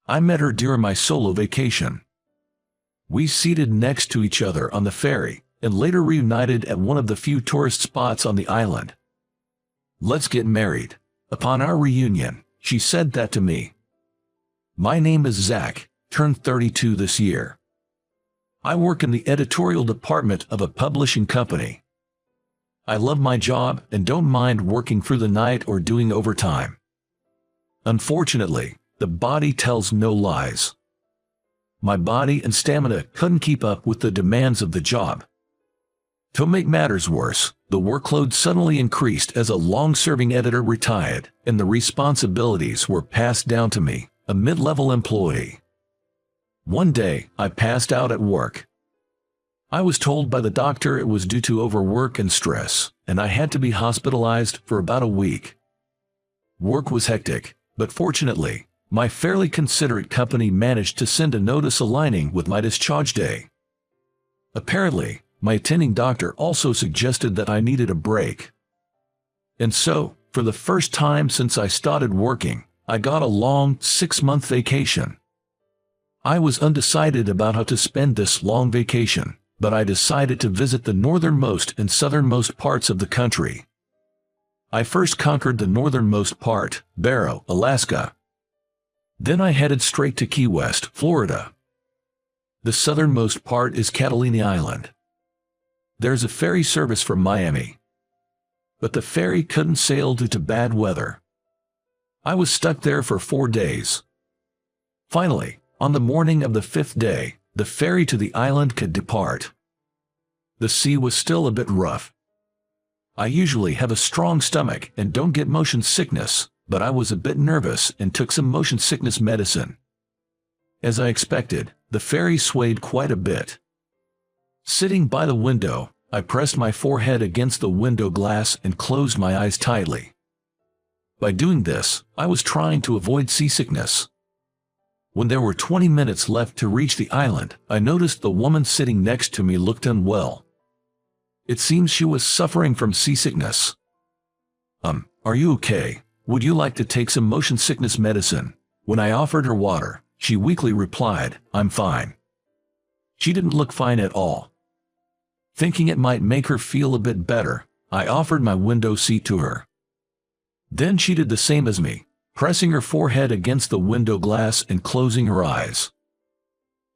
I met her during my solo vacation. We seated next to each other on the ferry, and later reunited at one of the few tourist spots on the island. "Let's get married." Upon our reunion, she said that to me. My name is Zach, turned 32 this year. I work in the editorial department of a publishing company. I love my job and don't mind working through the night or doing overtime. Unfortunately, the body tells no lies. My body and stamina couldn't keep up with the demands of the job. To make matters worse, the workload suddenly increased as a long-serving editor retired, and the responsibilities were passed down to me, a mid-level employee. One day, I passed out at work. I was told by the doctor it was due to overwork and stress, and I had to be hospitalized for about a week. Work was hectic, but fortunately, my fairly considerate company managed to send a notice aligning with my discharge day. Apparently, my attending doctor also suggested that I needed a break. And so, for the first time since I started working, I got a long 6-month vacation. I was undecided about how to spend this long vacation, but I decided to visit the northernmost and southernmost parts of the country. I first conquered the northernmost part, Barrow, Alaska. Then I headed straight to Key West, Florida. The southernmost part is Catalina Island. There's a ferry service from Miami, but the ferry couldn't sail due to bad weather. I was stuck there for 4 days. Finally, on the morning of the 5th day, the ferry to the island could depart. The sea was still a bit rough. I usually have a strong stomach and don't get motion sickness, but I was a bit nervous and took some motion sickness medicine. As I expected, the ferry swayed quite a bit. Sitting by the window, I pressed my forehead against the window glass and closed my eyes tightly. By doing this, I was trying to avoid seasickness. When there were 20 minutes left to reach the island, I noticed the woman sitting next to me looked unwell. It seems she was suffering from seasickness. Are you okay? Would you like to take some motion sickness medicine?" When I offered her water, she weakly replied, "I'm fine." She didn't look fine at all. Thinking it might make her feel a bit better, I offered my window seat to her. Then she did the same as me, pressing her forehead against the window glass and closing her eyes.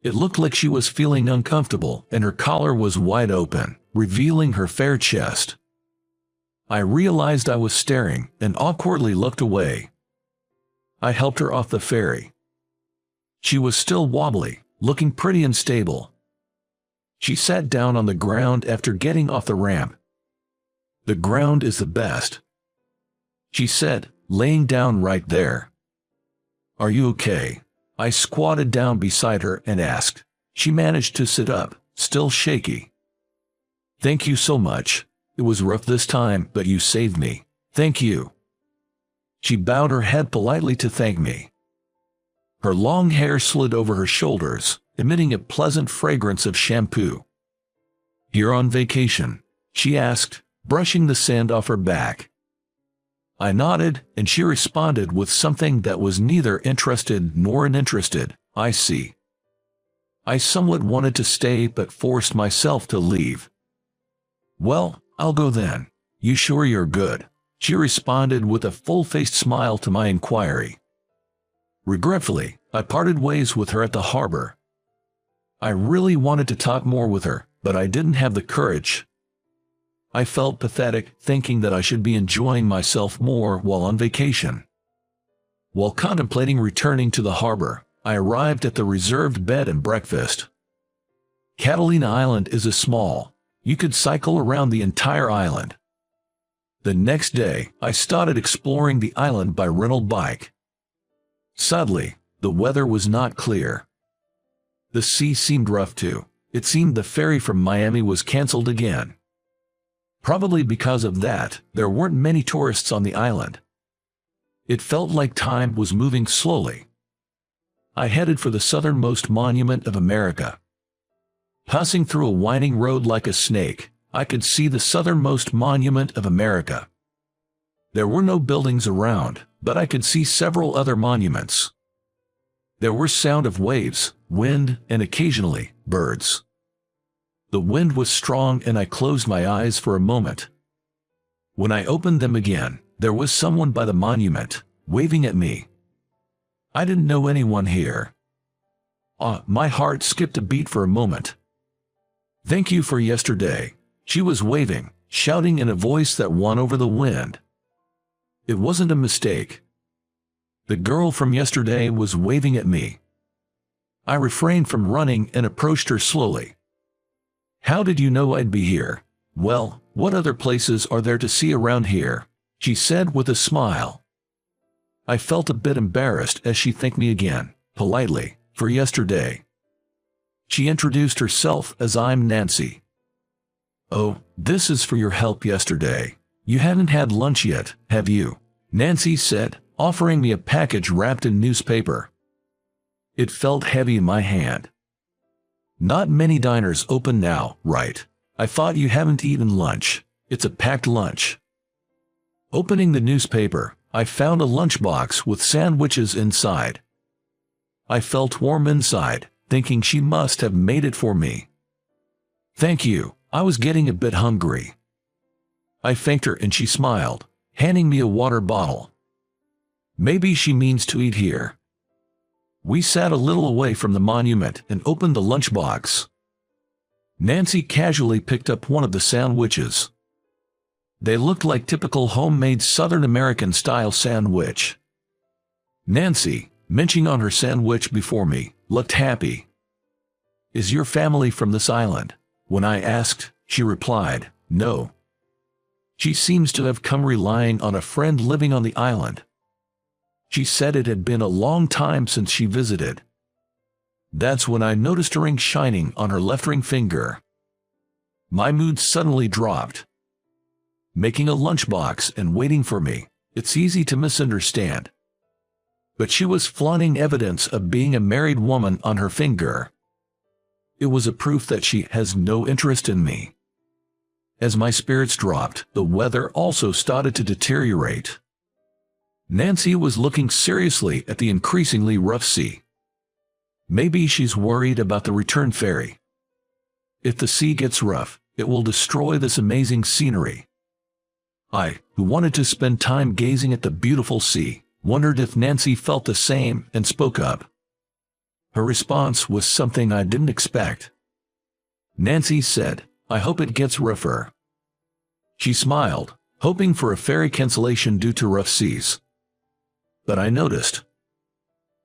It looked like she was feeling uncomfortable, and her collar was wide open, revealing her fair chest. I realized I was staring and awkwardly looked away. I helped her off the ferry. She was still wobbly, looking pretty unstable. She sat down on the ground after getting off the ramp. "The ground is the best," she said, laying down right there. "Are you okay?" I squatted down beside her and asked. She managed to sit up, still shaky. "Thank you so much. It was rough this time, but you saved me. Thank you." She bowed her head politely to thank me. Her long hair slid over her shoulders, emitting a pleasant fragrance of shampoo. "You're on vacation?" she asked, brushing the sand off her back. I nodded, and she responded with something that was neither interested nor uninterested. "I see." I somewhat wanted to stay but forced myself to leave. "Well, I'll go then. You sure you're good?" she responded with a full-faced smile to my inquiry. Regretfully, I parted ways with her at the harbor. I really wanted to talk more with her, but I didn't have the courage. I felt pathetic, thinking that I should be enjoying myself more while on vacation. While contemplating returning to the harbor, I arrived at the reserved bed and breakfast. Catalina Island is a small. You could cycle around the entire island. The next day, I started exploring the island by rental bike. Sadly, the weather was not clear. The sea seemed rough too. It seemed the ferry from Miami was canceled again. Probably because of that, there weren't many tourists on the island. It felt like time was moving slowly. I headed for the southernmost monument of America. Passing through a winding road like a snake, I could see the southernmost monument of America. There were no buildings around, but I could see several other monuments. There were sound of waves, wind, and occasionally, birds. The wind was strong and I closed my eyes for a moment. When I opened them again, there was someone by the monument, waving at me. I didn't know anyone here. My heart skipped a beat for a moment. "Thank you for yesterday," she was waving, shouting in a voice that won over the wind. It wasn't a mistake. The girl from yesterday was waving at me. I refrained from running and approached her slowly. "How did you know I'd be here?" "Well, what other places are there to see around here?" she said with a smile. I felt a bit embarrassed as she thanked me again, politely, for yesterday. She introduced herself as "I'm Nancy." "Oh, this is for your help yesterday. You haven't had lunch yet, have you?" Nancy said, offering me a package wrapped in newspaper. It felt heavy in my hand. "Not many diners open now, right? I thought you haven't eaten lunch. It's a packed lunch." Opening the newspaper, I found a lunchbox with sandwiches inside. I felt warm inside, thinking she must have made it for me. "Thank you, I was getting a bit hungry." I thanked her and she smiled, handing me a water bottle. Maybe she means to eat here. We sat a little away from the monument and opened the lunchbox. Nancy casually picked up one of the sandwiches. They looked like typical homemade Southern American style sandwich. Nancy, munching on her sandwich before me, looked happy. "Is your family from this island?" When I asked, she replied, "No." She seems to have come relying on a friend living on the island. She said it had been a long time since she visited. That's when I noticed a ring shining on her left ring finger. My mood suddenly dropped. Making a lunchbox and waiting for me, it's easy to misunderstand. But she was flaunting evidence of being a married woman on her finger. It was a proof that she has no interest in me. As my spirits dropped, the weather also started to deteriorate. Nancy was looking seriously at the increasingly rough sea. Maybe she's worried about the return ferry. If the sea gets rough, it will destroy this amazing scenery. I, who wanted to spend time gazing at the beautiful sea, wondered if Nancy felt the same and spoke up. Her response was something I didn't expect. Nancy said, "I hope it gets rougher." She smiled, hoping for a ferry cancellation due to rough seas. But I noticed.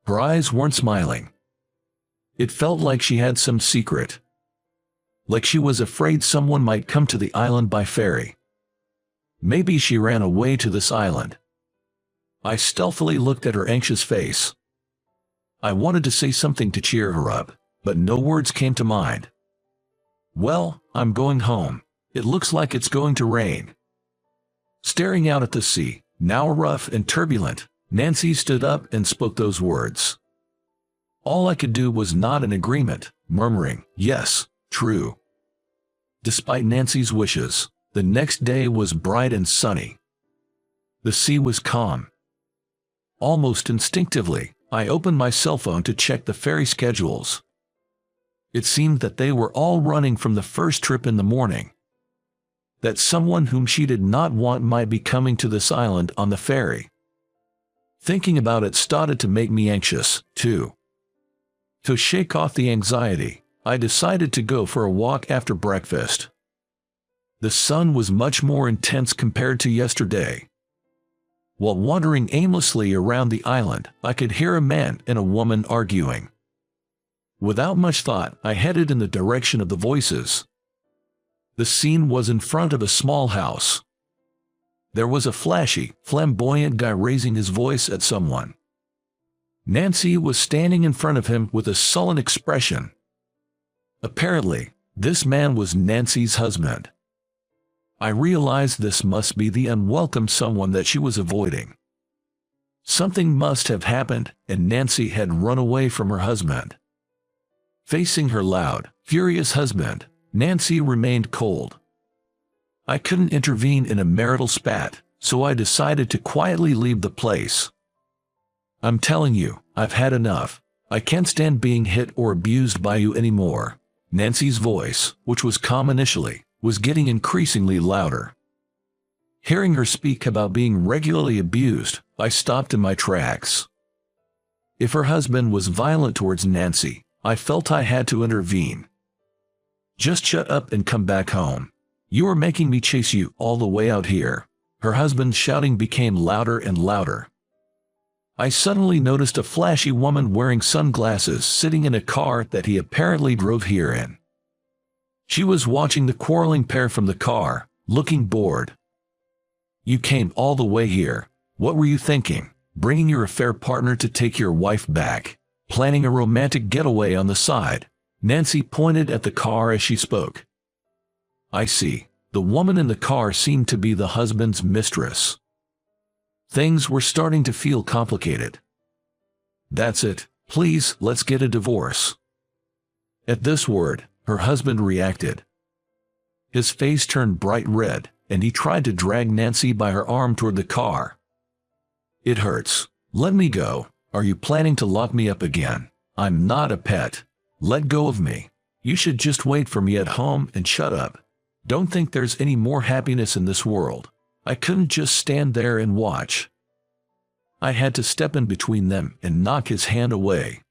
Her eyes weren't smiling. It felt like she had some secret. Like she was afraid someone might come to the island by ferry. Maybe she ran away to this island. I stealthily looked at her anxious face. I wanted to say something to cheer her up, but no words came to mind. "Well, I'm going home. It looks like it's going to rain." Staring out at the sea, now rough and turbulent, Nancy stood up and spoke those words. All I could do was nod in agreement, murmuring, "Yes, true." Despite Nancy's wishes, the next day was bright and sunny. The sea was calm. Almost instinctively, I opened my cell phone to check the ferry schedules. It seemed that they were all running from the first trip in the morning. That someone whom she did not want might be coming to this island on the ferry. Thinking about it started to make me anxious, too. To shake off the anxiety, I decided to go for a walk after breakfast. The sun was much more intense compared to yesterday. While wandering aimlessly around the island, I could hear a man and a woman arguing. Without much thought, I headed in the direction of the voices. The scene was in front of a small house. There was a flashy, flamboyant guy raising his voice at someone. Nancy was standing in front of him with a sullen expression. Apparently, this man was Nancy's husband. I realized this must be the unwelcome someone that she was avoiding. Something must have happened, and Nancy had run away from her husband. Facing her loud, furious husband, Nancy remained cold. I couldn't intervene in a marital spat, so I decided to quietly leave the place. "I'm telling you, I've had enough," I can't stand being hit or abused by you anymore." Nancy's voice, which was calm initially, was getting increasingly louder. Hearing her speak about being regularly abused, I stopped in my tracks. If her husband was violent towards Nancy, I felt I had to intervene. "Just shut up and come back home. You are making me chase you all the way out here." Her husband's shouting became louder and louder. I suddenly noticed a flashy woman wearing sunglasses sitting in a car that he apparently drove here in. She was watching the quarreling pair from the car, looking bored. "You came all the way here. What were you thinking? Bringing your affair partner to take your wife back? Planning a romantic getaway on the side?" Nancy pointed at the car as she spoke. "I see." The woman in the car seemed to be the husband's mistress. Things were starting to feel complicated. "That's it. Please, let's get a divorce." At this word, her husband reacted. His face turned bright red, and he tried to drag Nancy by her arm toward the car. "It hurts. Let me go. Are you planning to lock me up again? I'm not a pet. Let go of me. You should just wait for me at home and shut up. Don't think there's any more happiness in this world." I couldn't just stand there and watch. I had to step in between them and knock his hand away.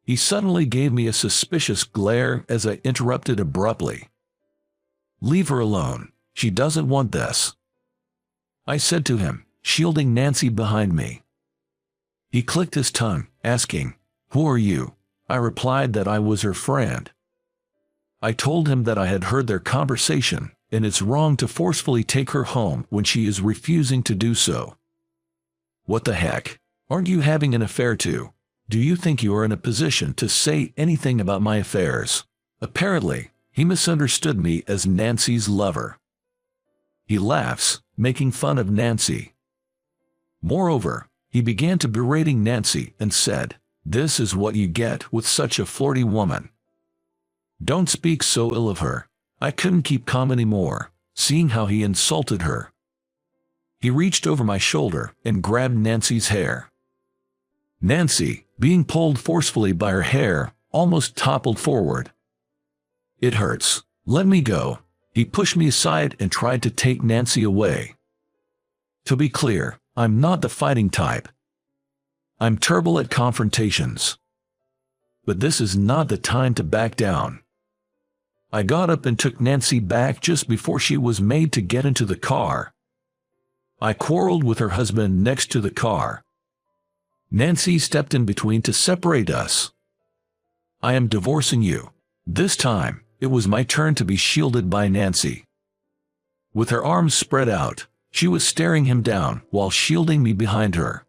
He suddenly gave me a suspicious glare as I interrupted abruptly. "Leave her alone. She doesn't want this," I said to him, shielding Nancy behind me. He clicked his tongue, asking, "Who are you?" I replied that I was her friend. I told him that I had heard their conversation, and it's wrong to forcefully take her home when she is refusing to do so. "What the heck? Aren't you having an affair too? Do you think you are in a position to say anything about my affairs?" Apparently, he misunderstood me as Nancy's lover. He laughs, making fun of Nancy. Moreover, he began to berating Nancy and said, "This is what you get with such a flirty woman. Don't speak so ill of her." I couldn't keep calm anymore, seeing how he insulted her. He reached over my shoulder and grabbed Nancy's hair. Nancy, being pulled forcefully by her hair, almost toppled forward. "It hurts. Let me go." He pushed me aside and tried to take Nancy away. To be clear, I'm not the fighting type. I'm terrible at confrontations. But this is not the time to back down. I got up and took Nancy back just before she was made to get into the car. I quarreled with her husband next to the car. Nancy stepped in between to separate us. "I am divorcing you." This time, it was my turn to be shielded by Nancy. With her arms spread out, she was staring him down while shielding me behind her.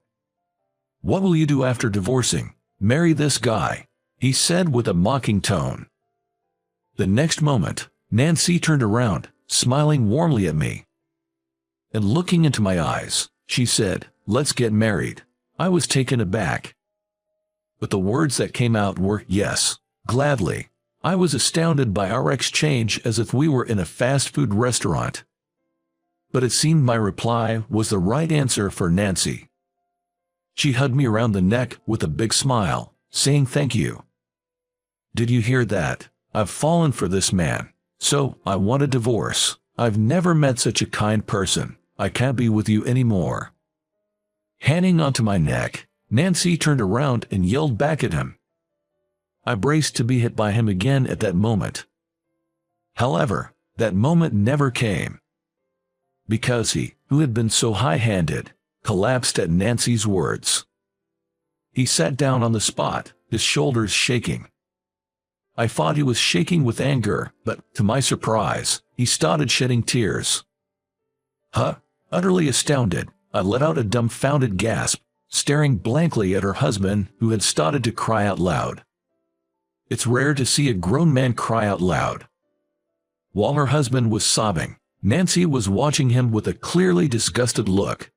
"What will you do after divorcing? Marry this guy?" he said with a mocking tone. The next moment, Nancy turned around, smiling warmly at me. And looking into my eyes, she said, "Let's get married." I was taken aback. But the words that came out were, "Yes, gladly." I was astounded by our exchange as if we were in a fast food restaurant. But it seemed my reply was the right answer for Nancy. She hugged me around the neck with a big smile, saying thank you. "Did you hear that? I've fallen for this man, so I want a divorce. I've never met such a kind person. I can't be with you anymore." Hanging onto my neck, Nancy turned around and yelled back at him. I braced to be hit by him again at that moment. However, that moment never came. Because he, who had been so high-handed, collapsed at Nancy's words. He sat down on the spot, his shoulders shaking. I thought he was shaking with anger, but, to my surprise, he started shedding tears. Utterly astounded, I let out a dumbfounded gasp, staring blankly at her husband who had started to cry out loud. It's rare to see a grown man cry out loud. While her husband was sobbing, Nancy was watching him with a clearly disgusted look.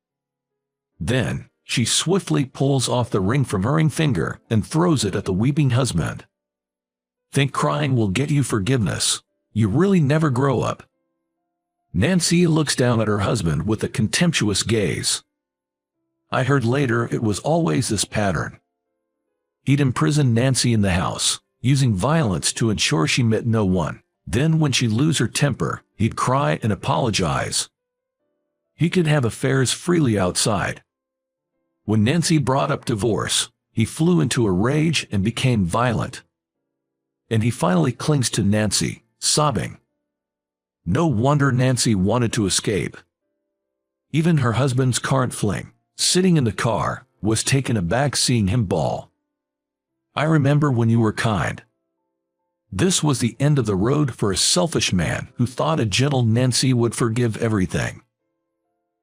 Then, she swiftly pulls off the ring from her ring finger and throws it at the weeping husband. "Think crying will get you forgiveness? You really never grow up." Nancy looks down at her husband with a contemptuous gaze. I heard later it was always this pattern. He'd imprison Nancy in the house, using violence to ensure she met no one. Then when she'd lose her temper, he'd cry and apologize. He could have affairs freely outside. When Nancy brought up divorce, he flew into a rage and became violent. And he finally clings to Nancy, sobbing. No wonder Nancy wanted to escape. Even her husband's current fling, sitting in the car, was taken aback seeing him bawl. I remember when you were kind. This was the end of the road for a selfish man who thought a gentle Nancy would forgive everything.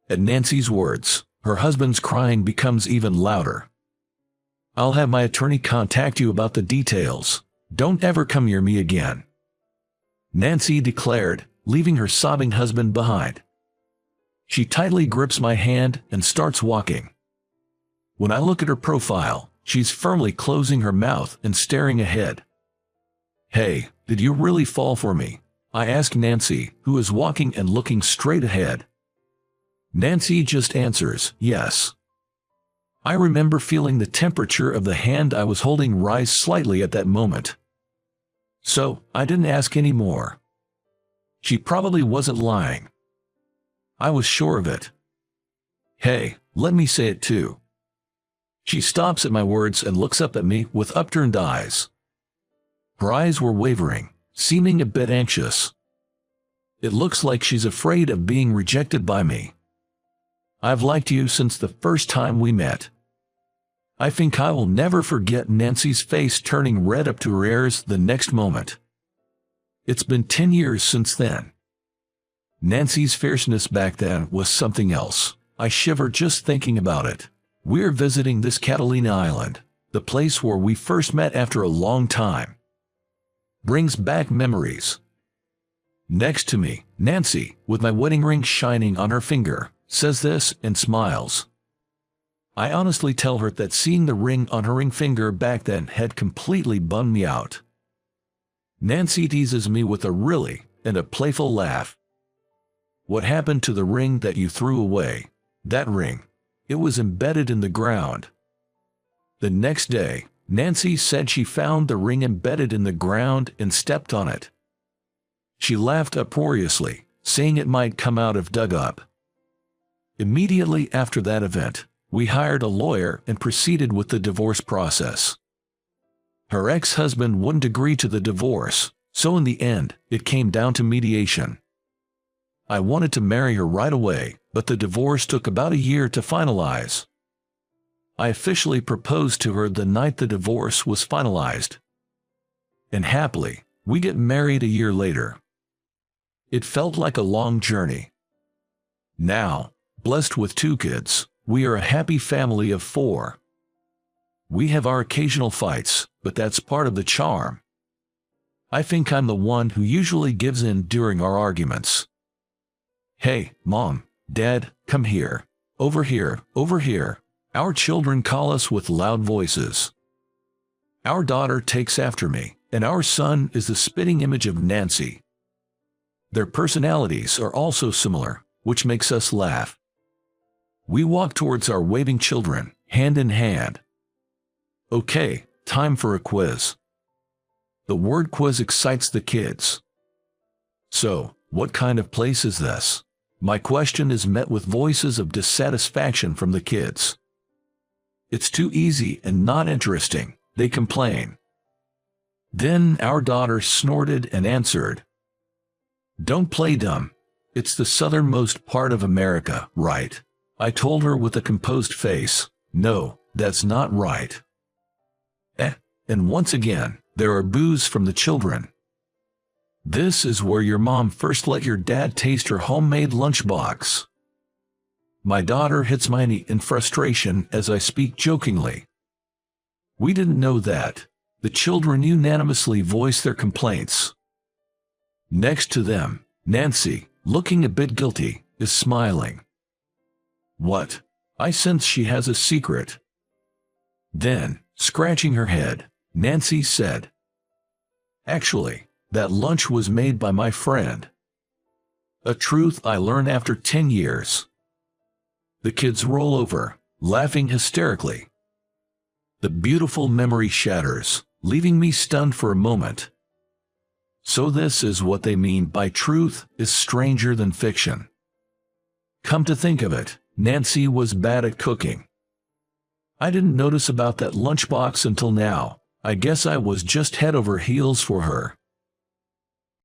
At Nancy's words, her husband's crying becomes even louder. I'll have my attorney contact you about the details. Don't ever come near me again, Nancy declared, leaving her sobbing husband behind. She tightly grips my hand and starts walking. When I look at her profile, she's firmly closing her mouth and staring ahead. Hey, did you really fall for me? I ask Nancy, who is walking and looking straight ahead. Nancy just answers, yes. I remember feeling the temperature of the hand I was holding rise slightly at that moment. So, I didn't ask any more. She probably wasn't lying. I was sure of it. Hey, let me say it too. She stops at my words and looks up at me with upturned eyes. Her eyes were wavering, seeming a bit anxious. It looks like she's afraid of being rejected by me. I've liked you since the first time we met. I think I will never forget Nancy's face turning red up to her ears the next moment. It's been 10 years since then. Nancy's fierceness back then was something else. I shiver just thinking about it. We're visiting this Catalina island, the place where we first met after a long time. Brings back memories. Next to me, Nancy, with my wedding ring shining on her finger, says this and smiles. I honestly tell her that seeing the ring on her ring finger back then had completely bummed me out. Nancy teases me with a really and a playful laugh. What happened to the ring that you threw away? That ring. It was embedded in the ground. The next day, Nancy said she found the ring embedded in the ground and stepped on it. She laughed uproariously, saying it might come out if dug up. Immediately after that event, we hired a lawyer and proceeded with the divorce process. Her ex-husband wouldn't agree to the divorce, so in the end, it came down to mediation. I wanted to marry her right away, but the divorce took about a year to finalize. I officially proposed to her the night the divorce was finalized. And happily, we get married a year later. It felt like a long journey. Now, blessed with 2 kids, we are a happy family of 4. We have our occasional fights, but that's part of the charm. I think I'm the one who usually gives in during our arguments. Hey, Mom, Dad, come here. Over here, over here. Our children call us with loud voices. Our daughter takes after me, and our son is the spitting image of Nancy. Their personalities are also similar, which makes us laugh. We walk towards our waving children, hand in hand. Okay, time for a quiz. The word quiz excites the kids. So, what kind of place is this? My question is met with voices of dissatisfaction from the kids. It's too easy and not interesting, they complain. Then our daughter snorted and answered. Don't play dumb. It's the southernmost part of America, right? I told her with a composed face, no, that's not right. And once again, there are boos from the children. This is where your mom first let your dad taste her homemade lunchbox. My daughter hits my knee in frustration as I speak jokingly. We didn't know that. The children unanimously voice their complaints. Next to them, Nancy, looking a bit guilty, is smiling. What? I sense she has a secret. Then, scratching her head, Nancy said, actually, that lunch was made by my friend. A truth I learned after 10 years. The kids roll over, laughing hysterically. The beautiful memory shatters, leaving me stunned for a moment. So this is what they mean by truth is stranger than fiction. Come to think of it, Nancy was bad at cooking. I didn't notice about that lunchbox until now. I guess I was just head over heels for her.